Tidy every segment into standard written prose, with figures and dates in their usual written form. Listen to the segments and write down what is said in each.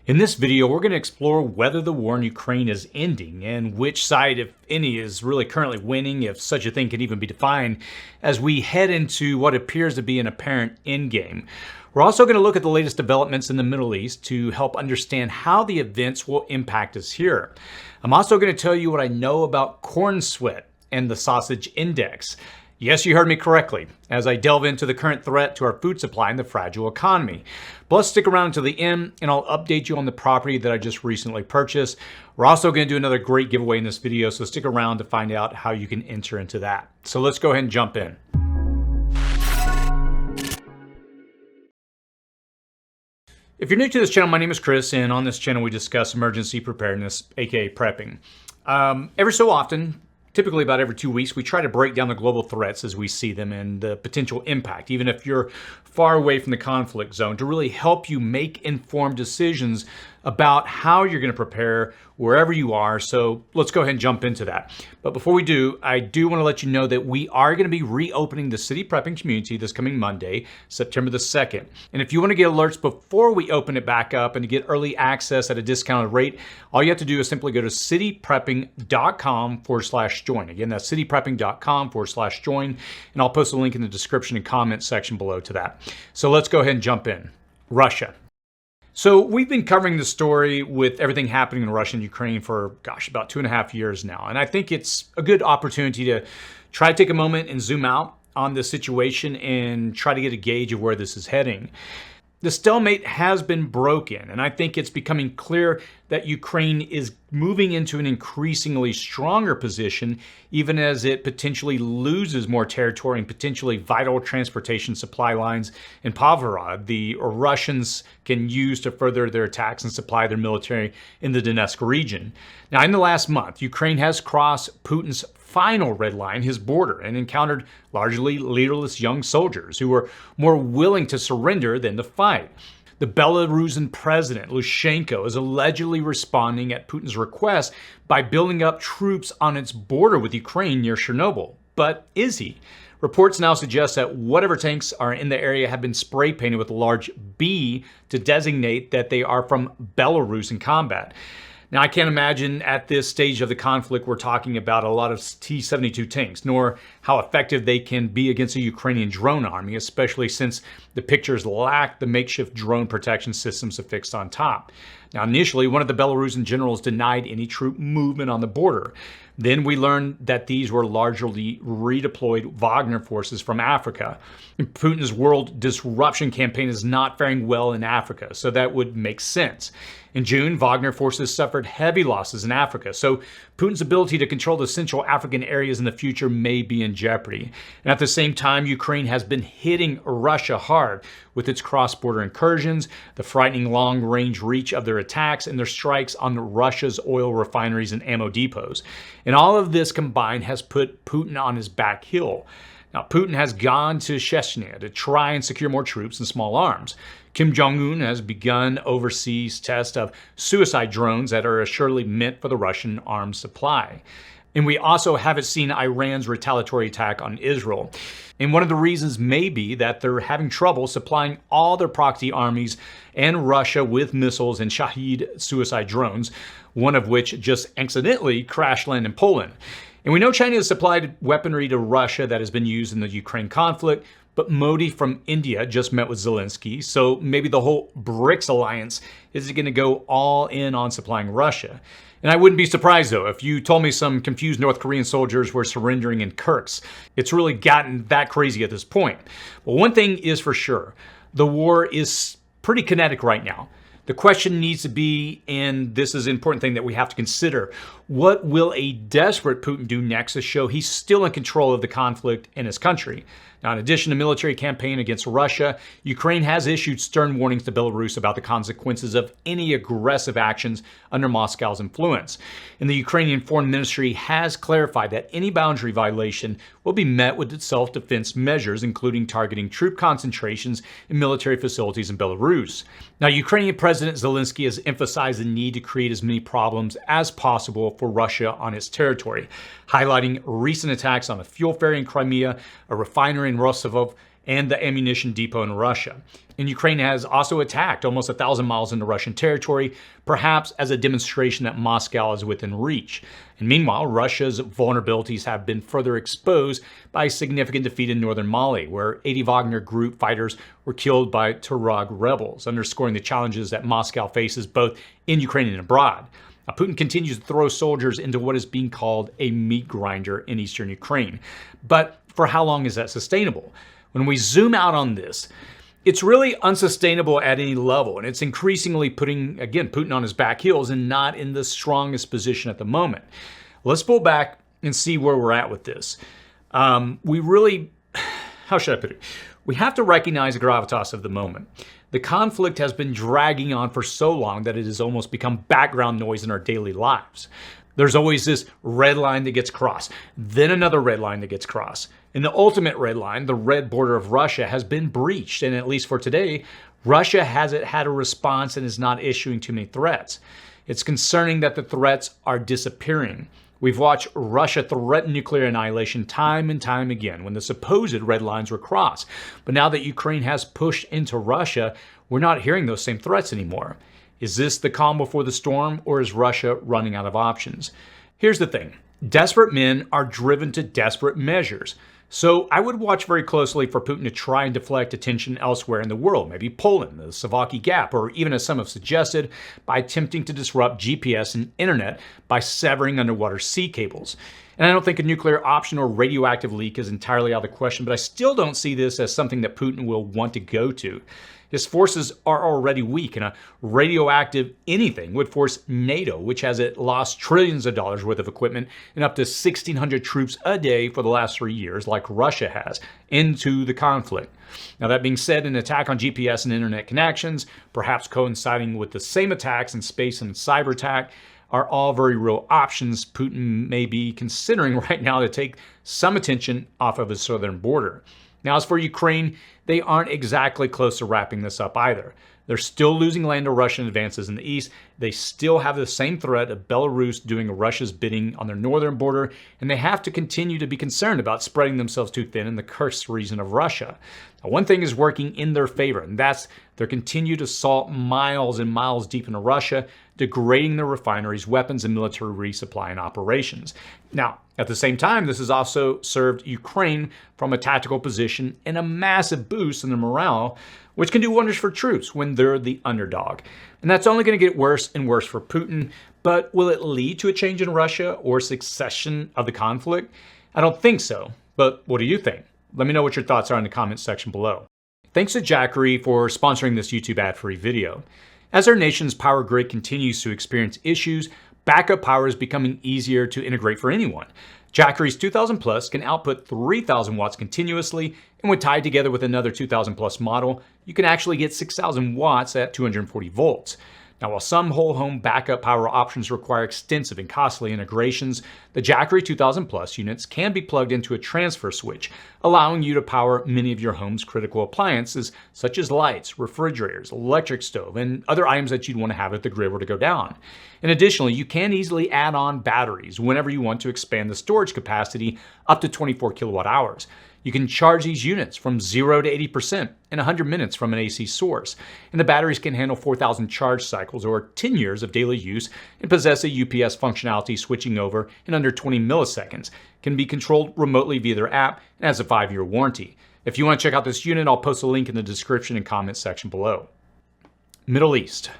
In this video, we're going to explore whether the war in Ukraine is ending and which side, if any, is really currently winning, if such a thing can even be defined, as we head into what appears to be an apparent endgame. We're also going to look at the latest developments in the Middle East to help understand how the events will impact us here. I'm also going to tell you what I know about corn sweat and the sausage index. Yes, you heard me correctly, as I delve into the current threat to our food supply and the fragile economy. Plus, stick around until the end, and I'll update you on the property that I just recently purchased. We're also going to do another great giveaway in this video, so stick around to find out how you can enter into that. So let's go ahead and jump in. If you're new to this channel, my name is Chris, and on this channel we discuss emergency preparedness, aka prepping. Every so often, typically about every 2 weeks, we try to break down the global threats as we see them and the potential impact, even if you're far away from the conflict zone, to really help you make informed decisions about how you're going to prepare wherever you are. So let's go ahead and jump into that. But before we do, I do want to let you know that we are going to be reopening the City Prepping community this coming Monday, September the 2nd. And if you want to get alerts before we open it back up and to get early access at a discounted rate, all you have to do is simply go to cityprepping.com/join. Again, that's cityprepping.com/join. And I'll post a link in the description and comment section below to that. So let's go ahead and jump in. Russia. So we've been covering the story with everything happening in Russia and Ukraine for, about 2.5 years now. And I think it's a good opportunity to try to take a moment and zoom out on the situation and try to get a gauge of where this is heading. The stalemate has been broken, and I think it's becoming clear that Ukraine is moving into an increasingly stronger position, even as it potentially loses more territory and potentially vital transportation supply lines in Pavlograd the Russians can use to further their attacks and supply their military in the Donetsk region. Now, in the last month, Ukraine has crossed Putin's final red line, his border, and encountered largely leaderless young soldiers who were more willing to surrender than to fight. The Belarusian president, Lukashenko, is allegedly responding at Putin's request by building up troops on its border with Ukraine near Chernobyl. But is he? Reports now suggest that whatever tanks are in the area have been spray painted with a large B to designate that they are from Belarus in combat. Now, I can't imagine at this stage of the conflict we're talking about a lot of T-72 tanks, nor how effective they can be against a Ukrainian drone army, especially since the pictures lack the makeshift drone protection systems affixed on top. Now, initially, one of the Belarusian generals denied any troop movement on the border. Then we learned that these were largely redeployed Wagner forces from Africa. And Putin's world disruption campaign is not faring well in Africa, so that would make sense. In June, Wagner forces suffered heavy losses in Africa, so Putin's ability to control the Central African areas in the future may be in jeopardy. And at the same time, Ukraine has been hitting Russia hard with its cross-border incursions, the frightening long-range reach of their attacks, and their strikes on Russia's oil refineries and ammo depots. And all of this combined has put Putin on his back heel. Now, Putin has gone to Chechnya to try and secure more troops and small arms. Kim Jong-un has begun overseas tests of suicide drones that are assuredly meant for the Russian arms supply. And we also haven't seen Iran's retaliatory attack on Israel. And one of the reasons may be that they're having trouble supplying all their proxy armies and Russia with missiles and Shahed suicide drones, one of which just accidentally crash landed in Poland. And we know China has supplied weaponry to Russia that has been used in the Ukraine conflict, but Modi from India just met with Zelensky, so maybe the whole BRICS alliance is going to go all in on supplying Russia. And I wouldn't be surprised, though, if you told me some confused North Korean soldiers were surrendering in Kirks. It's really gotten that crazy at this point. But one thing is for sure, the war is pretty kinetic right now. The question needs to be, and this is an important thing that we have to consider, what will a desperate Putin do next to show he's still in control of the conflict in his country? Now, in addition to military campaign against Russia, Ukraine has issued stern warnings to Belarus about the consequences of any aggressive actions under Moscow's influence. And the Ukrainian Foreign Ministry has clarified that any boundary violation will be met with self-defense measures, including targeting troop concentrations in military facilities in Belarus. Now, Ukrainian President Zelensky has emphasized the need to create as many problems as possible for Russia on its territory, highlighting recent attacks on a fuel ferry in Crimea, a refinery in Rostov, and the ammunition depot in Russia. And Ukraine has also attacked almost 1,000 miles into Russian territory, perhaps as a demonstration that Moscow is within reach. And meanwhile, Russia's vulnerabilities have been further exposed by a significant defeat in northern Mali, where 80 Wagner Group fighters were killed by Tuareg rebels, underscoring the challenges that Moscow faces both in Ukraine and abroad. Now, Putin continues to throw soldiers into what is being called a meat grinder in eastern Ukraine. But for how long is that sustainable? When we zoom out on this, it's really unsustainable at any level, and it's increasingly putting, again, Putin on his back heels and not in the strongest position at the moment. Let's pull back and see where we're at with this. We really, how should I put it? We have to recognize the gravitas of the moment. The conflict has been dragging on for so long that it has almost become background noise in our daily lives. There's always this red line that gets crossed, then another red line that gets crossed. And the ultimate red line, the red border of Russia, has been breached. And at least for today, Russia hasn't had a response and is not issuing too many threats. It's concerning that the threats are disappearing. We've watched Russia threaten nuclear annihilation time and time again when the supposed red lines were crossed. But now that Ukraine has pushed into Russia, we're not hearing those same threats anymore. Is this the calm before the storm, or is Russia running out of options? Here's the thing. Desperate men are driven to desperate measures. So I would watch very closely for Putin to try and deflect attention elsewhere in the world, maybe Poland, the Slovakia Gap, or even, as some have suggested, by attempting to disrupt GPS and internet by severing underwater sea cables. And I don't think a nuclear option or radioactive leak is entirely out of the question, but I still don't see this as something that Putin will want to go to. His forces are already weak, and a radioactive anything would force NATO, which has lost trillions of dollars worth of equipment and up to 1,600 troops a day for the last 3 years, like Russia has, into the conflict. Now, that being said, an attack on GPS and internet connections, perhaps coinciding with the same attacks in space and cyber attack, are all very real options Putin may be considering right now to take some attention off of his southern border. Now, as for Ukraine, they aren't exactly close to wrapping this up either. They're still losing land to Russian advances in the east. They still have the same threat of Belarus doing Russia's bidding on their northern border, and they have to continue to be concerned about spreading themselves too thin in the Kursk region of Russia. Now, one thing is working in their favor, and that's their continued assault miles and miles deep into Russia, degrading their refineries, weapons, and military resupply and operations. Now, at the same time, this has also served Ukraine from a tactical position and a massive boost in their morale, which can do wonders for troops when they're the underdog. And that's only going to get worse and worse for Putin, but will it lead to a change in Russia or succession of the conflict? I don't think so, but what do you think? Let me know what your thoughts are in the comments section below. Thanks to Jackery for sponsoring this YouTube ad-free video. As our nation's power grid continues to experience issues, backup power is becoming easier to integrate for anyone. Jackery's 2000 Plus can output 3000 watts continuously, and when tied together with another 2000 Plus model, you can actually get 6000 watts at 240 volts. Now, while some whole home backup power options require extensive and costly integrations, the Jackery 2000 Plus units can be plugged into a transfer switch, allowing you to power many of your home's critical appliances, such as lights, refrigerators, electric stove, and other items that you'd want to have if the grid were to go down. And additionally, you can easily add on batteries whenever you want to expand the storage capacity up to 24 kilowatt hours. You can charge these units from 0 to 80% in 100 minutes from an AC source, and the batteries can handle 4,000 charge cycles or 10 years of daily use and possess a UPS functionality switching over in under 20 milliseconds, can be controlled remotely via their app, and has a 5-year warranty. If you want to check out this unit, I'll post a link in the description and comments section below. Middle East.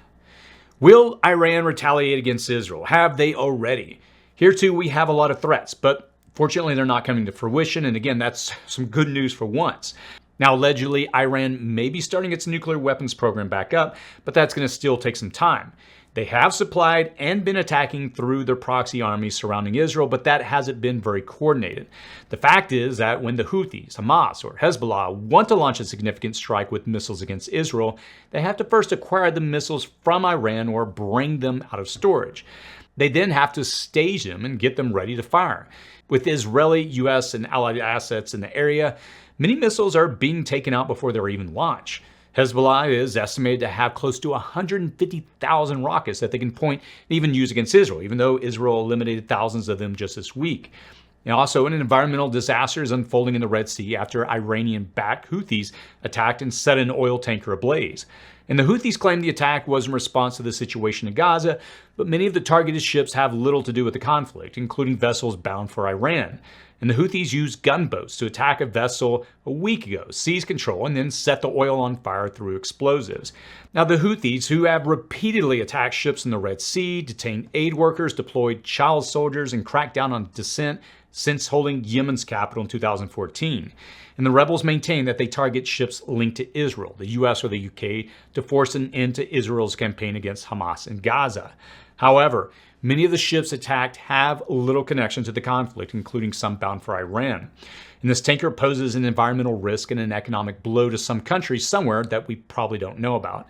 Will Iran retaliate against Israel? Have they already? Here too, we have a lot of threats, but fortunately, they're not coming to fruition, and again, that's some good news for once. Now, allegedly, Iran may be starting its nuclear weapons program back up, but that's going to still take some time. They have supplied and been attacking through their proxy armies surrounding Israel, but that hasn't been very coordinated. The fact is that when the Houthis, Hamas, or Hezbollah want to launch a significant strike with missiles against Israel, they have to first acquire the missiles from Iran or bring them out of storage. They then have to stage them and get them ready to fire. With Israeli, U.S., and allied assets in the area, many missiles are being taken out before they're even launched. Hezbollah is estimated to have close to 150,000 rockets that they can point and even use against Israel, even though Israel eliminated thousands of them just this week. Now, also, an environmental disaster is unfolding in the Red Sea after Iranian-backed Houthis attacked and set an oil tanker ablaze. And the Houthis claim the attack was in response to the situation in Gaza, but many of the targeted ships have little to do with the conflict, including vessels bound for Iran. And the Houthis used gunboats to attack a vessel a week ago, seize control, and then set the oil on fire through explosives. Now, the Houthis, who have repeatedly attacked ships in the Red Sea, detained aid workers, deployed child soldiers, and cracked down on dissent since holding Yemen's capital in 2014. And the rebels maintain that they target ships linked to Israel, the US or the UK, to force an end to Israel's campaign against Hamas in Gaza. However, many of the ships attacked have little connection to the conflict, including some bound for Iran. And this tanker poses an environmental risk and an economic blow to some countries somewhere that we probably don't know about.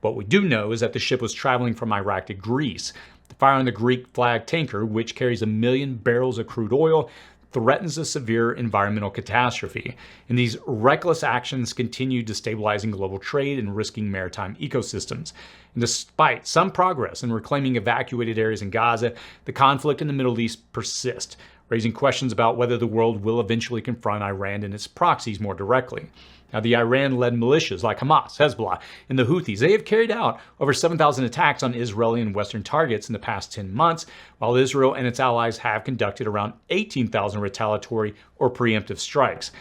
What we do know is that the ship was traveling from Iraq to Greece. The fire on the Greek flag tanker, which carries 1 million barrels of crude oil, threatens a severe environmental catastrophe. And these reckless actions continue destabilizing global trade and risking maritime ecosystems. And despite some progress in reclaiming evacuated areas in Gaza, the conflict in the Middle East persists, raising questions about whether the world will eventually confront Iran and its proxies more directly. Now, the Iran-led militias like Hamas, Hezbollah, and the Houthis, they have carried out over 7,000 attacks on Israeli and Western targets in the past 10 months, while Israel and its allies have conducted around 18,000 retaliatory or preemptive strikes.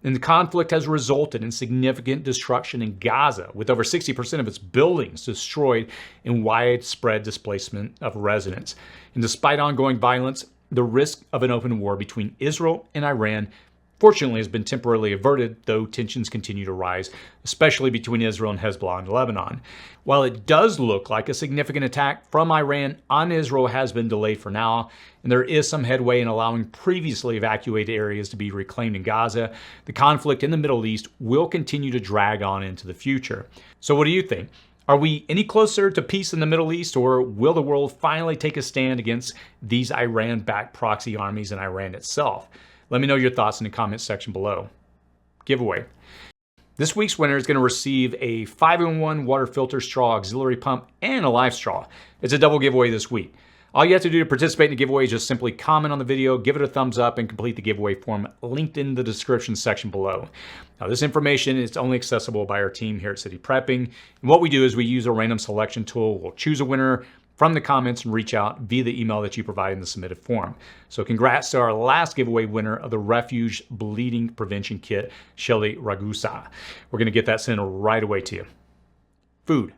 And the conflict has resulted in significant destruction in Gaza, with over 60% of its buildings destroyed and widespread displacement of residents. And despite ongoing violence, the risk of an open war between Israel and Iran fortunately has been temporarily averted, though tensions continue to rise, especially between Israel and Hezbollah and Lebanon. While it does look like a significant attack from Iran on Israel has been delayed for now, and there is some headway in allowing previously evacuated areas to be reclaimed in Gaza, the conflict in the Middle East will continue to drag on into the future. So what do you think? Are we any closer to peace in the Middle East, or will the world finally take a stand against these Iran-backed proxy armies and Iran itself? Let me know your thoughts in the comments section below. Giveaway. This week's winner is going to receive a 5-in-1 water filter straw auxiliary pump and a live straw. It's a double giveaway this week. All you have to do to participate in the giveaway is just simply comment on the video, give it a thumbs up, and complete the giveaway form linked in the description section below. Now, this information is only accessible by our team here at City Prepping. And what we do is we use a random selection tool. We'll choose a winner from the comments and reach out via the email that you provide in the submitted form. So congrats to our last giveaway winner of the Refuge Bleeding Prevention Kit, Shelly Ragusa. We're going to get that sent right away to you. Food.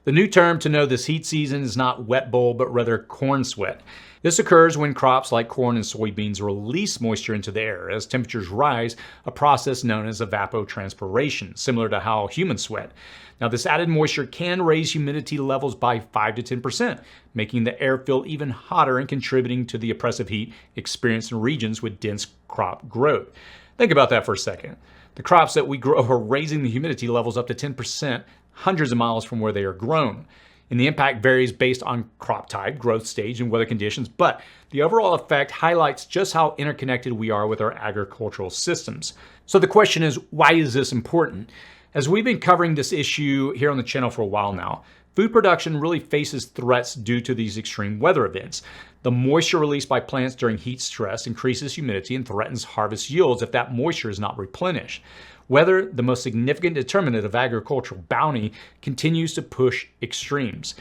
The new term to know this heat season is not wet bowl, but rather corn sweat. This occurs when crops like corn and soybeans release moisture into the air as temperatures rise, a process known as evapotranspiration, similar to how humans sweat. Now, this added moisture can raise humidity levels by 5 to 10%, making the air feel even hotter and contributing to the oppressive heat experienced in regions with dense crop growth. Think about that for a second. The crops that we grow are raising the humidity levels up to 10%, hundreds of miles from where they are grown. And the impact varies based on crop type, growth stage, and weather conditions, but the overall effect highlights just how interconnected we are with our agricultural systems. So the question is, why is this important? As we've been covering this issue here on the channel for a while now, food production really faces threats due to these extreme weather events. The moisture released by plants during heat stress increases humidity and threatens harvest yields if that moisture is not replenished. Weather, the most significant determinant of agricultural bounty, continues to push extremes.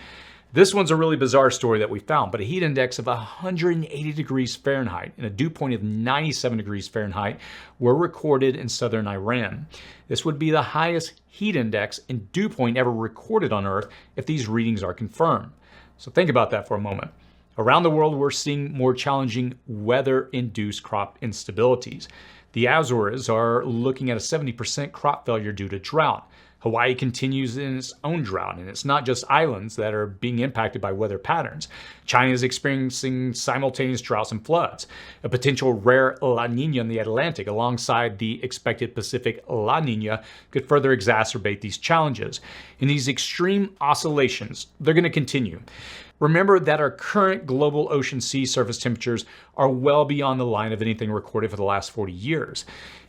This one's a really bizarre story that we found, but a heat index of 180 degrees Fahrenheit and a dew point of 97 degrees Fahrenheit were recorded in southern Iran. This would be the highest heat index and dew point ever recorded on Earth if these readings are confirmed. So think about that for a moment. Around the world, we're seeing more challenging weather-induced crop instabilities. The Azores are looking at a 70% crop failure due to drought. Hawaii continues in its own drought, and it's not just islands that are being impacted by weather patterns. China is experiencing simultaneous droughts and floods. A potential rare La Nina in the Atlantic alongside the expected Pacific La Nina could further exacerbate these challenges. And these extreme oscillations, they're going to continue. Remember that our current global ocean sea surface temperatures are well beyond the line of anything recorded for the last 40 years.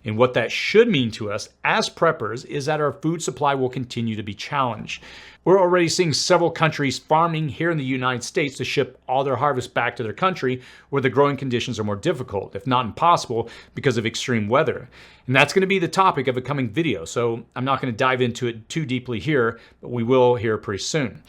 And what that should mean to us as preppers is that our food supply will continue to be challenged. We're already seeing several countries farming here in the United States to ship all their harvest back to their country where the growing conditions are more difficult, if not impossible, because of extreme weather. And that's going to be the topic of a coming video, so I'm not going to dive into it too deeply here, but we will here pretty soon.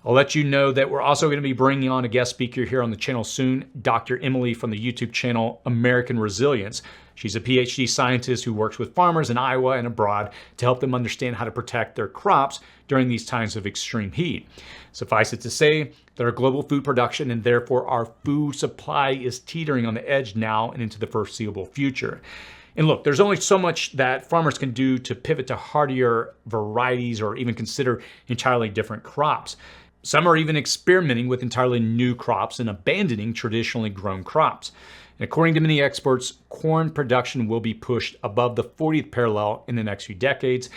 I'll let you know that we're also going to be bringing on a guest speaker here on the channel soon, Dr. Emily from the YouTube channel American Resilience. She's a PhD scientist who works with farmers in Iowa and abroad to help them understand how to protect their crops during these times of extreme heat. Suffice it to say that our global food production and therefore our food supply is teetering on the edge now and into the foreseeable future. And look, there's only so much that farmers can do to pivot to hardier varieties or even consider entirely different crops. Some are even experimenting with entirely new crops and abandoning traditionally grown crops. And according to many experts, corn production will be pushed above the 40th parallel in the next few decades.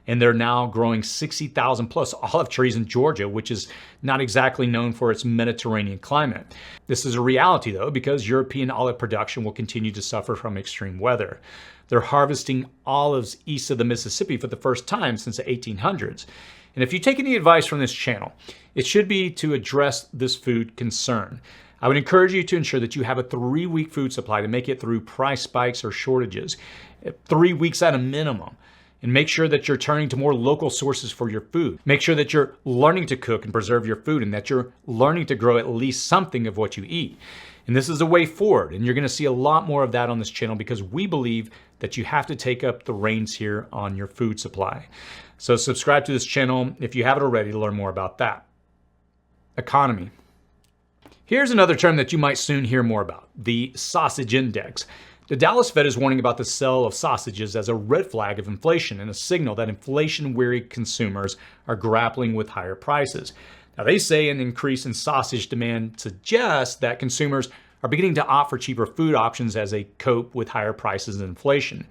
And they're now growing 60,000 plus olive trees in Georgia, which is not exactly known for its Mediterranean climate. This is a reality, though, because European olive production will continue to suffer from extreme weather. They're harvesting olives east of the Mississippi for the first time since the 1800s. And if you take any advice from this channel, it should be to address this food concern. I would encourage you to ensure that you have a 3-week food supply to make it through price spikes or shortages, 3 weeks at a minimum. And make sure that you're turning to more local sources for your food. Make sure that you're learning to cook and preserve your food and that you're learning to grow at least something of what you eat. And this is a way forward, and you're going to see a lot more of that on this channel because we believe that you have to take up the reins here on your food supply. So subscribe to this channel if you haven't already to learn more about that. Economy. Here's another term that you might soon hear more about, the sausage index. The Dallas Fed is warning about the sale of sausages as a red flag of inflation and a signal that inflation-weary consumers are grappling with higher prices. Now, they say an increase in sausage demand suggests that consumers are beginning to opt for cheaper food options as they cope with higher prices and inflation.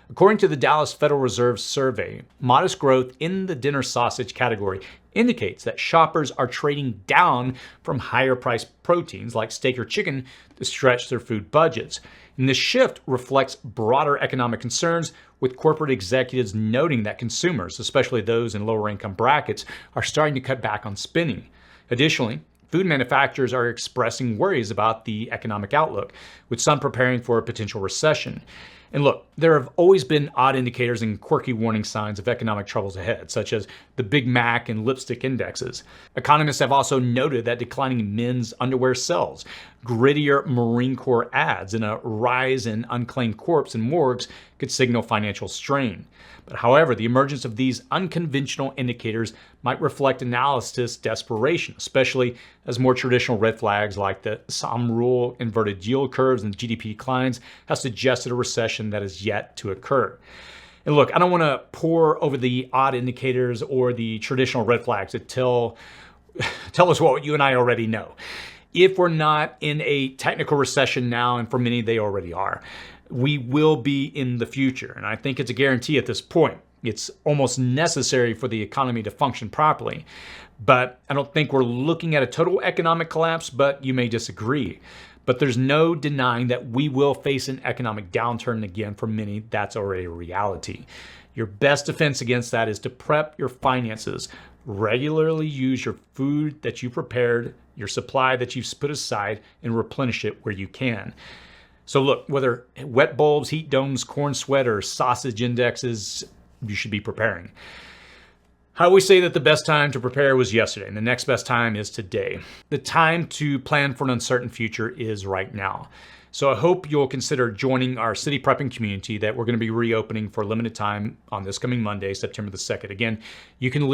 According to the Dallas Federal Reserve survey, modest growth in the dinner sausage category indicates that shoppers are trading down from higher priced proteins like steak or chicken to stretch their food budgets. And this shift reflects broader economic concerns, with corporate executives noting that consumers, especially those in lower income brackets, are starting to cut back on spending. Additionally, food manufacturers are expressing worries about the economic outlook, with some preparing for a potential recession. And look, there have always been odd indicators and quirky warning signs of economic troubles ahead, such as the Big Mac and lipstick indexes. Economists have also noted that declining men's underwear sales, grittier Marine Corps ads, and a rise in unclaimed corpses in morgues could signal financial strain. But however, the emergence of these unconventional indicators might reflect analysis desperation, especially as more traditional red flags like the Sahm rule, inverted yield curves, and GDP declines have suggested a recession that is yet to occur. And look, I don't want to pore over the odd indicators or the traditional red flags that tell us what you and I already know. If we're not in a technical recession now, and for many they already are, we will be in the future. And I think it's a guarantee at this point. It's almost necessary for the economy to function properly. But I don't think we're looking at a total economic collapse, but you may disagree. But there's no denying that we will face an economic downturn again. For many, that's already a reality. Your best defense against that is to prep your finances. Regularly use your food that you prepared, your supply that you've put aside, and replenish it where you can. So look, whether wet bulbs, heat domes, corn sweat, or sausage indexes, you should be preparing. I always say that the best time to prepare was yesterday, and the next best time is today. The time to plan for an uncertain future is right now. So I hope you'll consider joining our city prepping community that we're going to be reopening for a limited time on this coming Monday, September the 2nd. Again, you can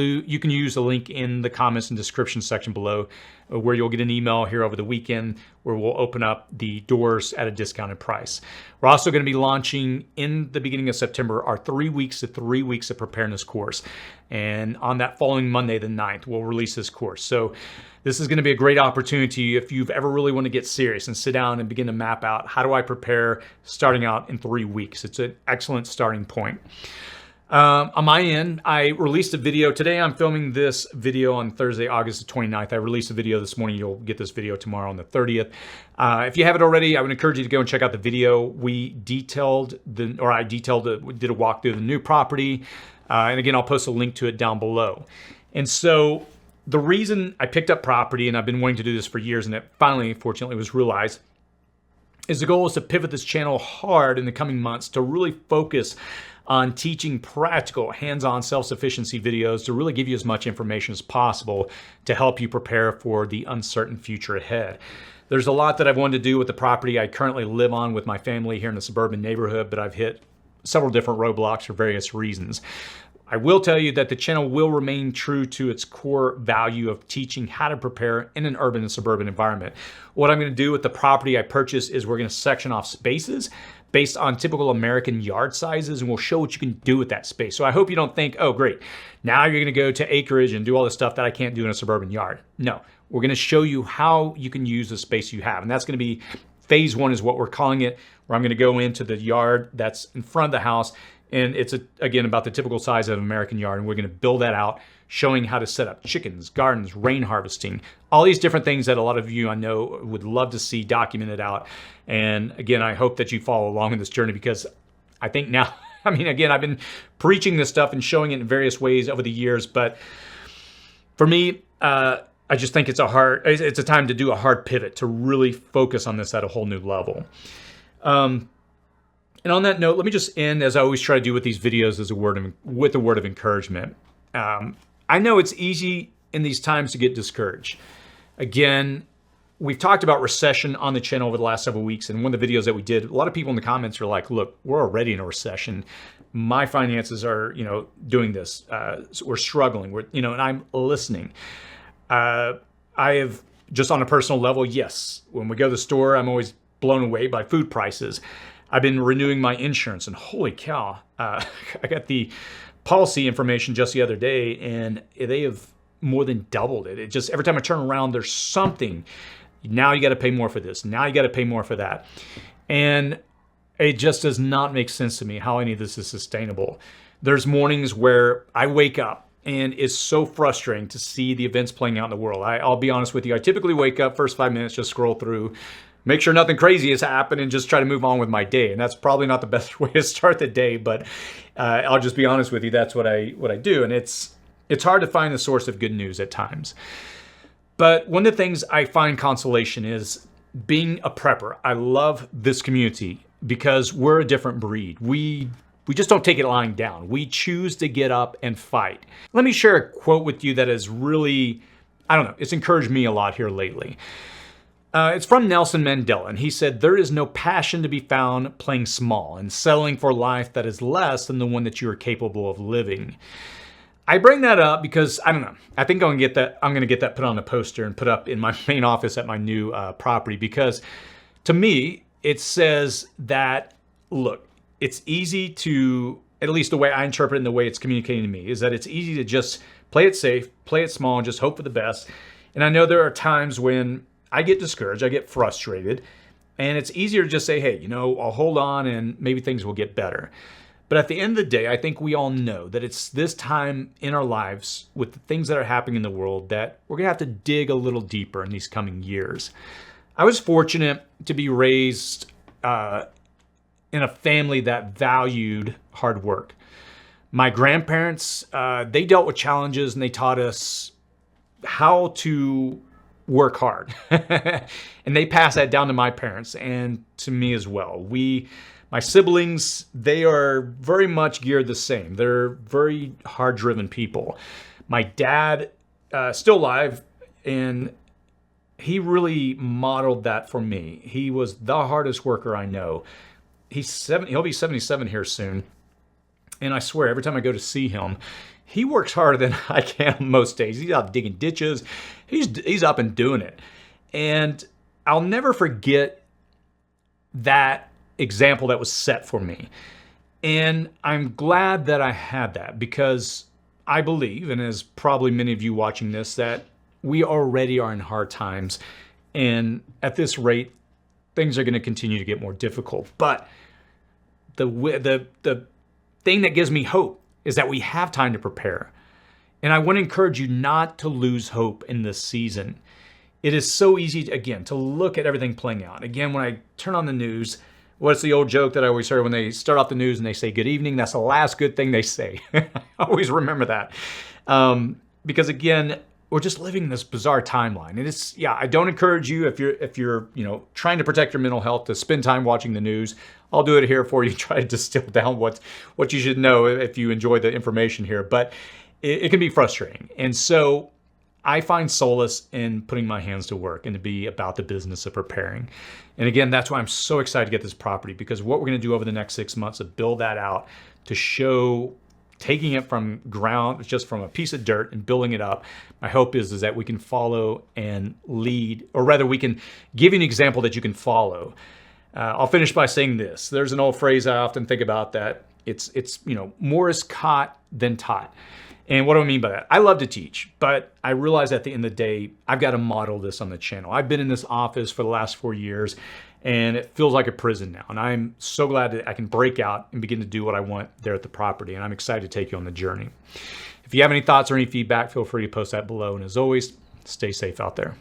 use the link in the comments and description section below where you'll get an email here over the weekend where we'll open up the doors at a discounted price. We're also going to be launching in the beginning of September our 3 weeks of preparedness course. And on that following Monday, the 9th, we'll release this course. So this is going to be a great opportunity if you've ever really want to get serious and sit down and begin to map out how do I prepare starting out in 3 weeks. It's an excellent starting point. On my end, I released a video. Today I'm filming this video on Thursday, August the 29th. I released a video this morning. You'll get this video tomorrow on the 30th. If you haven't already, I would encourage you to go and check out the video. I did a walkthrough of the new property. And again, I'll post a link to it down below. And so the reason I picked up property, and I've been wanting to do this for years, and it finally, fortunately, was realized, is the goal is to pivot this channel hard in the coming months to really focus on teaching practical, hands-on self-sufficiency videos to really give you as much information as possible to help you prepare for the uncertain future ahead. There's a lot that I've wanted to do with the property I currently live on with my family here in the suburban neighborhood, but I've hit several different roadblocks for various reasons. I will tell you that the channel will remain true to its core value of teaching how to prepare in an urban and suburban environment. What I'm going to do with the property I purchased is we're going to section off spaces based on typical American yard sizes, and we'll show what you can do with that space. So I hope you don't think, oh great, now you're going to go to acreage and do all the stuff that I can't do in a suburban yard. No, we're going to show you how you can use the space you have, and that's going to be phase one is what we're calling it, where I'm going to go into the yard that's in front of the house. And it's, again, about the typical size of an American yard. And we're going to build that out, showing how to set up chickens, gardens, rain harvesting, all these different things that a lot of you I know would love to see documented out. And again, I hope that you follow along in this journey, because I think now, again, I've been preaching this stuff and showing it in various ways over the years. But for me, I just think it's a time to do a hard pivot to really focus on this at a whole new level. And on that note, let me just end, as I always try to do with these videos, with a word of encouragement. I know it's easy in these times to get discouraged. Again, we've talked about recession on the channel over the last several weeks, and one of the videos that we did, a lot of people in the comments are like, look, we're already in a recession. My finances are, doing this. So we're struggling. And I'm listening. I have, just on a personal level, yes, when we go to the store, I'm always blown away by food prices. I've been renewing my insurance, and holy cow, I got the policy information just the other day, and they have more than doubled it. It just, every time I turn around, there's something. Now you got to pay more for this. Now you got to pay more for that. And it just does not make sense to me how any of this is sustainable. There's mornings where I wake up, and it's so frustrating to see the events playing out in the world. I'll be honest with you. I typically wake up, first 5 minutes, just scroll through, make sure nothing crazy has happened, and just try to move on with my day. And that's probably not the best way to start the day, but I'll just be honest with you. That's what I do. And it's hard to find the source of good news at times. But one of the things I find consolation is being a prepper. I love this community because we're a different breed. We just don't take it lying down. We choose to get up and fight. Let me share a quote with you that has really, it's encouraged me a lot here lately. It's from Nelson Mandela, and he said, "There is no passion to be found playing small and settling for life that is less than the one that you are capable of living." I bring that up because, I think I'm going to get that put on a poster and put up in my main office at my new property, because to me, it says that, look, it's easy to, at least the way I interpret it and the way it's communicating to me, is that it's easy to just play it safe, play it small, and just hope for the best. And I know there are times when I get discouraged, I get frustrated, and it's easier to just say, hey, I'll hold on and maybe things will get better. But at the end of the day, I think we all know that it's this time in our lives with the things that are happening in the world that we're going to have to dig a little deeper in these coming years. I was fortunate to be raised in a family that valued hard work. My grandparents, they dealt with challenges, and they taught us how to work hard. And they pass that down to my parents and to me as well. My siblings, they are very much geared the same. They're very hard-driven people. My dad, still alive, and he really modeled that for me. He was the hardest worker I know. He'll be 77 here soon. And I swear, every time I go to see him, he works harder than I can most days. He's out digging ditches. He's up and doing it. And I'll never forget that example that was set for me. And I'm glad that I had that, because I believe, and as probably many of you watching this, that we already are in hard times. And at this rate, things are going to continue to get more difficult. But the thing that gives me hope is that we have time to prepare. And I want to encourage you not to lose hope in this season. It is so easy, again, to look at everything playing out. Again, when I turn on the news, what's the old joke that I always hear when they start off the news and they say good evening? That's the last good thing they say. I always remember that. Because again, we're just living this bizarre timeline. And it's, yeah, I don't encourage you if you're trying to protect your mental health to spend time watching the news. I'll do it here for you, try to distill down what you should know if you enjoy the information here. But it can be frustrating. And so I find solace in putting my hands to work and to be about the business of preparing. And again, that's why I'm so excited to get this property, because what we're going to do over the next 6 months is build that out to show, taking it from ground, just from a piece of dirt, and building it up. My hope is that we can follow and lead, or rather we can give you an example that you can follow. I'll finish by saying this. There's an old phrase I often think about, that it's more is caught than taught. And what do I mean by that? I love to teach, but I realize at the end of the day, I've got to model this on the channel. I've been in this office for the last 4 years, and it feels like a prison now. And I'm so glad that I can break out and begin to do what I want there at the property. And I'm excited to take you on the journey. If you have any thoughts or any feedback, feel free to post that below. And as always, stay safe out there.